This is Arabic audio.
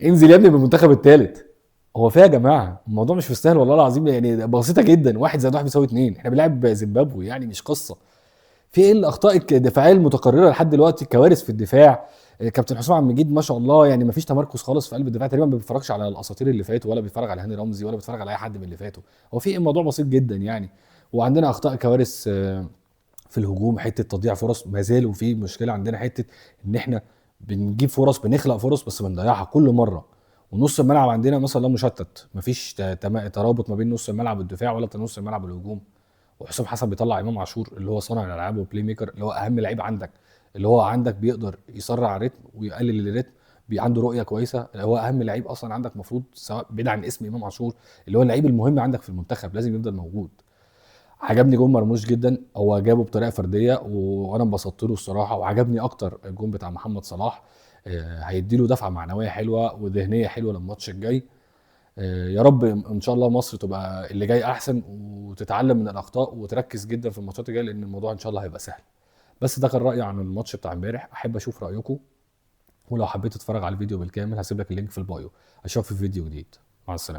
انزل يا ابني بالمنتخب الثالث. هو فيها يا جماعه الموضوع مش مستاهل والله العظيم، يعني بسيطه جدا، 1+1=2، احنا بنلعب زيمبابوي يعني مش قصه. في ايه الاخطاء الدفاعيه المتكرره لحد دلوقتي، كوارث في الدفاع. كابتن حسام عبد المجيد ما شاء الله يعني ما فيش تمركز خالص في قلب الدفاع، تقريبا ما بيتفرجش على الاساطير اللي فاتوا، ولا بيتفرج على هاني رمزي، ولا بيتفرج على اي حد من اللي فاتوا. هو في إيه؟ الموضوع بسيط جدا يعني. وعندنا اخطاء كوارث في الهجوم، حته تضييع فرص ما زال، وفي مشكله عندنا حته ان احنا بنجيب فرص، بنخلق فرص بس بنضيعها كل مره. ونص الملعب عندنا مثلا لا مشتت، مفيش ترابط ما بين نص الملعب والدفاع، ولا نص الملعب والهجوم. وحسام حسن بيطلع امام عاشور اللي هو صانع الالعاب وبلاي ميكر، اللي هو اهم لعيب عندك، اللي هو عندك بيقدر يسرع الريتم ويقلل الريتم، عنده رؤيه كويسه، اللي هو اهم لعيب اصلا عندك، مفروض سواء بعيد عن اسم امام عاشور، اللي هو اللعيب المهم عندك في المنتخب لازم يفضل موجود. عجبني جون مرموش جدا، هو جابه بطريقه فرديه وانا انبسطت له الصراحه، وعجبني اكتر الجون بتاع محمد صلاح. هيديله دفعه معنويه حلوه وذهنيه حلوه للماتش الجاي. يا رب ان شاء الله مصر تبقى اللي جاي احسن، وتتعلم من الاخطاء وتركز جدا في الماتشات الجايه، لان الموضوع ان شاء الله هيبقى سهل. بس ده كان رايي عن الماتش بتاع امبارح، احب اشوف رايكم. ولو حبيت تتفرج على الفيديو بالكامل هسيب لك اللينك في البايو. اشوفك في فيديو جديد. مع السلامه.